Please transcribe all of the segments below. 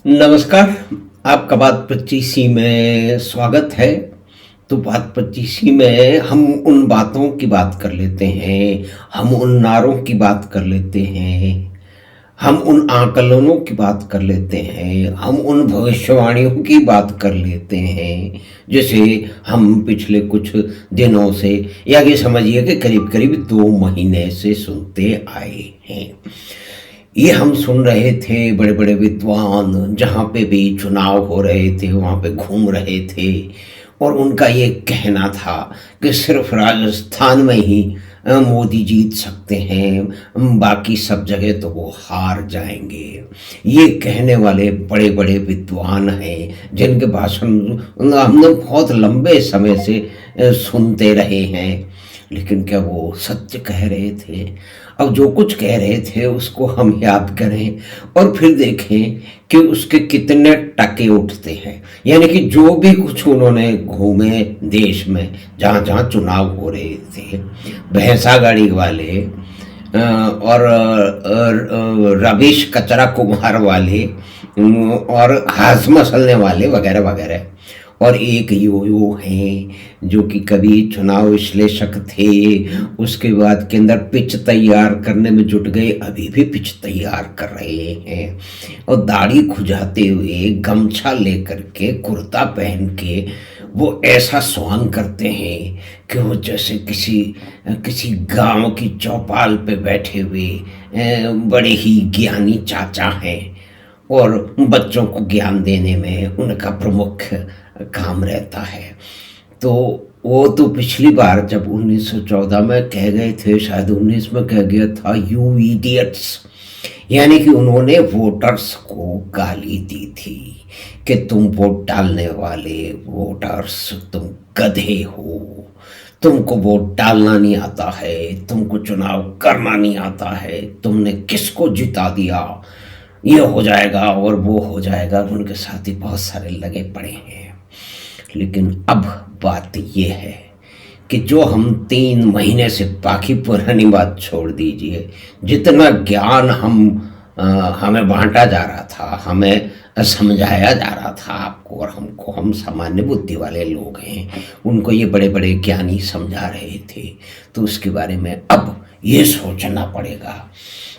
नमस्कार। आपका बात 25 में स्वागत है। तो बात 25 में हम उन बातों की बात कर लेते हैं, हम उन नारों की बात कर लेते हैं, हम उन आकलनों की बात कर लेते हैं, हम उन भविष्यवाणियों की बात कर लेते हैं, जिसे हम पिछले कुछ दिनों से या ये समझिए कि करीब-करीब 2 महीने से सुनते आए हैं। ये हम सुन रहे थे बड़े-बड़े विद्वान जहाँ पे भी चुनाव हो रहे थे वहाँ पे घूम रहे थे और उनका ये कहना था कि सिर्फ राजस्थान में ही मोदी जीत सकते हैं, बाकी सब जगह तो वो हार जाएंगे। ये कहने वाले बड़े-बड़े विद्वान हैं जिनके भाषण हमने बहुत लंबे समय से सुनते रहे हैं, लेकिन क्या वो सत्य कह रहे थे? अब जो कुछ कह रहे थे उसको हम याद करें और फिर देखें कि उसके कितने टके उठते हैं। यानी कि जो भी कुछ उन्होंने घूमे देश में जहाँ जहाँ चुनाव हो रहे थे, भैंसा गाड़ी वाले और रवीश कचरा कुमार वाले और हाथ मसलने वाले वगैरह वगैरह, और एक यो-यो हैं जो कि कभी चुनाव विश्लेषक थे, उसके बाद के अंदर पिच तैयार करने में जुट गए, अभी भी पिच तैयार कर रहे हैं और दाढ़ी खुजाते हुए गमछा लेकर के कुर्ता पहन के वो ऐसा स्वांग करते हैं कि वो जैसे किसी किसी गांव की चौपाल पे बैठे हुए बड़े ही ज्ञानी चाचा हैं और बच्चों को ज्ञान देने में उनका प्रमुख काम रहता है। तो वो तो पिछली बार जब 1914 में कह गए थे, शायद 19 में कह गया था, यू इडियट्स, यानी कि उन्होंने वोटर्स को गाली दी थी कि तुम वोट डालने वाले वोटर्स तुम गधे हो, तुमको वोट डालना नहीं आता है, तुमको चुनाव करना नहीं आता है, तुमने किसको जिता दिया, ये हो जाएगा और वो हो जाएगा। उनके साथ ही बहुत सारे लगे पड़े हैं। लेकिन अब बात ये है कि जो हम 3 महीने से, बाकी पुरानी बात छोड़ दीजिए, जितना ज्ञान हमें बांटा जा रहा था, हमें समझाया जा रहा था आपको और हमको, हम सामान्य बुद्धि वाले लोग हैं, उनको ये बड़े बड़े ज्ञानी समझा रहे थे, तो उसके बारे में अब ये सोचना पड़ेगा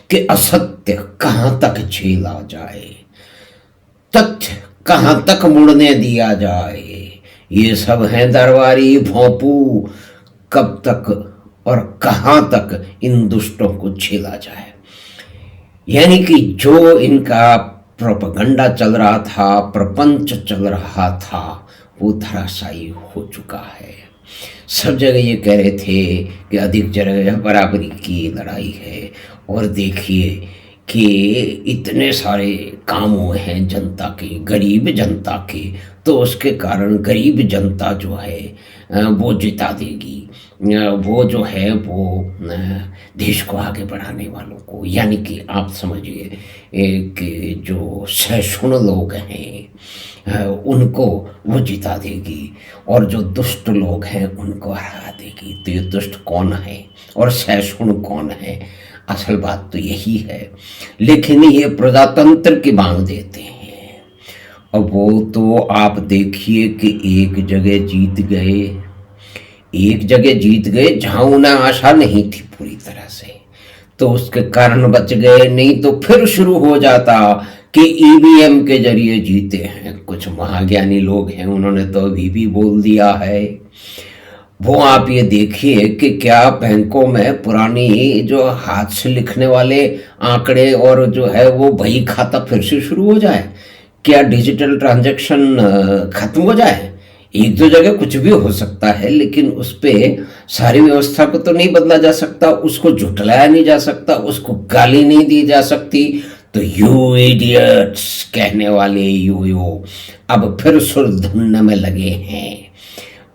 कि असत्य कहाँ तक झेला जाए, तथ्य कहाँ तक मुड़ने दिया जाए। ये सब हैं दरबारी भोंपू, कब तक और कहाँ तक इन दुष्टों को झेला जाए। यानी कि जो इनका प्रोपगंडा चल रहा था, प्रपंच चल रहा था, वो धराशायी हो चुका है। सब जगह ये कह रहे थे कि अधिक जगह बराबरी की लड़ाई है, और देखिए कि इतने सारे काम हुए हैं जनता के, गरीब जनता के, तो उसके कारण गरीब जनता जो है वो जिता देगी, वो जो है वो देश को आगे बढ़ाने वालों को, यानी कि आप समझिए कि जो सहिष्णु लोग हैं उनको वो जिता देगी और जो दुष्ट लोग हैं उनको हरा देगी। तो ये दुष्ट कौन है और सहिष्णु कौन है, असल बात तो यही है। लेकिन ये प्रजातंत्र की मांग देते हैं। अब वो तो आप देखिए कि एक जगह जीत गए, एक जगह जीत गए जहां उन्हें आशा नहीं थी पूरी तरह से, तो उसके कारण बच गए, नहीं तो फिर शुरू हो जाता कि ईवीएम के जरिए जीते हैं। कुछ महाज्ञानी लोग हैं, उन्होंने तो अभी भी बोल दिया है। वो आप ये देखिए कि क्या बैंकों में पुरानी जो हाथ से लिखने वाले आंकड़े और जो है वो बही खाता फिर से शुरू हो जाए, क्या डिजिटल ट्रांजैक्शन खत्म हो जाए। एक दो जगह कुछ भी हो सकता है, लेकिन उस पर सारी व्यवस्था को तो नहीं बदला जा सकता, उसको झुटलाया नहीं जा सकता, उसको गाली नहीं दी जा सकती। तो यू इडियट्स कहने वाले यो अब फिर सुर धुनने में लगे हैं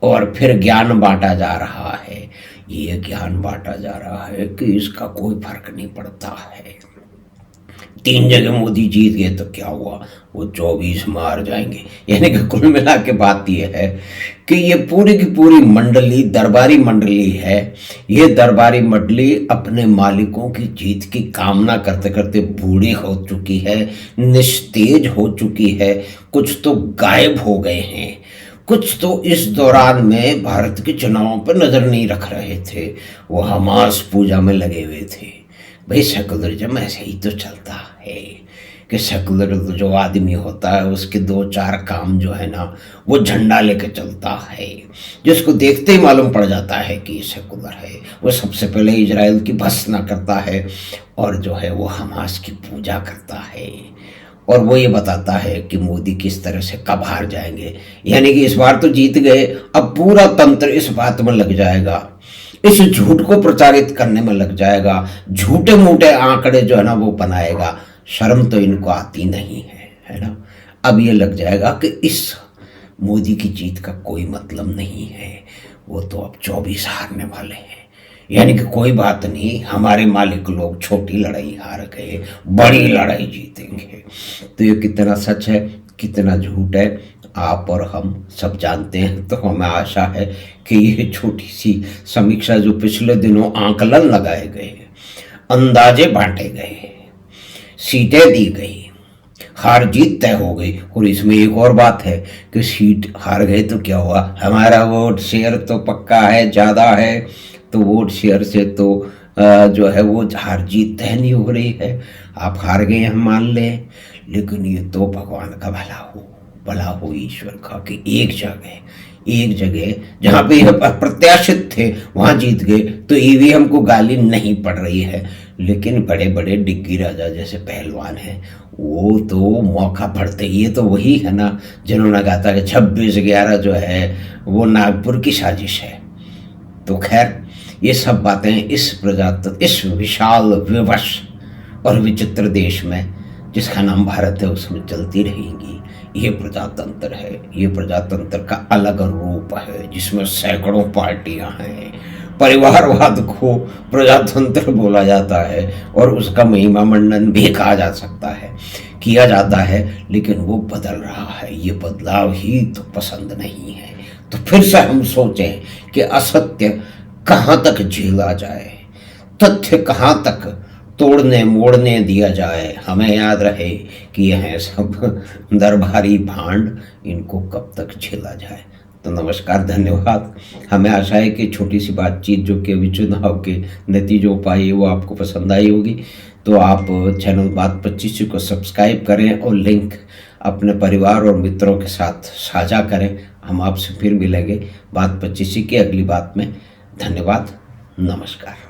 और फिर ज्ञान बांटा जा रहा है। ये ज्ञान बांटा जा रहा है कि इसका कोई फर्क नहीं पड़ता है, 3 जगह मोदी जीत गए तो क्या हुआ, वो 24 में हार जाएंगे। यानी कि कुल मिला के बात यह है कि ये पूरी की पूरी मंडली दरबारी मंडली है। ये दरबारी मंडली अपने मालिकों की जीत की कामना करते करते बूढ़ी हो चुकी है, निस्तेज हो चुकी है, कुछ तो गायब हो गए हैं, कुछ तो इस दौरान में भारत के चुनावों पर नजर नहीं रख रहे थे, वो हमास पूजा में लगे हुए थे। भाई सेकुलरिज्म ऐसे ही तो चलता है कि सेकुलर जो आदमी होता है उसके 2-4 काम जो है ना वो झंडा लेके चलता है, जिसको देखते ही मालूम पड़ जाता है कि ये सेकुलर है। वो सबसे पहले इजराइल की भर्त्सना करता है और जो है वो हमास की पूजा करता है, और वो ये बताता है कि मोदी किस तरह से कब हार जाएंगे। यानी कि इस बार तो जीत गए, अब पूरा तंत्र इस बात में लग जाएगा, इस झूठ को प्रचारित करने में लग जाएगा, झूठे मूठे आंकड़े जो है ना वो बनाएगा। शर्म तो इनको आती नहीं है ना। अब ये लग जाएगा कि इस मोदी की जीत का कोई मतलब नहीं है, वो तो अब 24 हारने वाले हैं। यानी कि कोई बात नहीं, हमारे मालिक लोग छोटी लड़ाई हार गए, बड़ी लड़ाई जीतेंगे। तो ये कितना सच है कितना झूठ है आप और हम सब जानते हैं। तो हमें आशा है कि ये छोटी सी समीक्षा जो पिछले दिनों आंकलन लगाए गए, अंदाजे बांटे गए, सीटें दी गई, हार जीत तय हो गई। और इसमें एक और बात है कि सीट हार गए तो क्या हुआ, हमारा वोट शेयर तो पक्का है, ज़्यादा है, तो वोट शेयर से तो जो है वो हार जीत तय नहीं हो रही है। आप हार गए हम मान लें, लेकिन ये तो भगवान का भला हो ईश्वर का कि एक जगह जहाँ पे यह प्रत्याशित थे वहाँ जीत गए, तो ईवीएम को गाली नहीं पड़ रही है। लेकिन बड़े बड़े डिग्गी राजा जैसे पहलवान हैं वो तो मौका पड़ते ही, ये तो वही है ना जिन्होंने कहा था कि 26/11 जो है वो नागपुर की साजिश है। तो खैर ये सब बातें इस विशाल विवश और विचित्र देश में जिसका नाम भारत है उसमें चलती रहेंगी। ये प्रजातंत्र है, ये प्रजातंत्र का अलग रूप है जिसमें सैकड़ों पार्टियां हैं। परिवारवाद को प्रजातंत्र बोला जाता है और उसका महिमा मंडन भी कहा जा सकता है, किया जाता है, लेकिन वो बदल रहा है। ये बदलाव ही तो पसंद नहीं है। तो फिर से हम सोचें कि असत्य कहाँ तक झेला जाए, तथ्य कहाँ तक तोड़ने मोड़ने दिया जाए। हमें याद रहे कि यह सब दरबारी भांड, इनको कब तक झेला जाए। तो नमस्कार, धन्यवाद। हमें आशा है कि छोटी सी बातचीत जो कि अभी चुनाव के नतीजों पर आई वो आपको पसंद आई होगी। तो आप चैनल बात 25 को सब्सक्राइब करें और लिंक अपने परिवार और मित्रों के साथ साझा करें। हम आपसे फिर मिलेंगे बात 25 की अगली बात में। धन्यवाद, नमस्कार।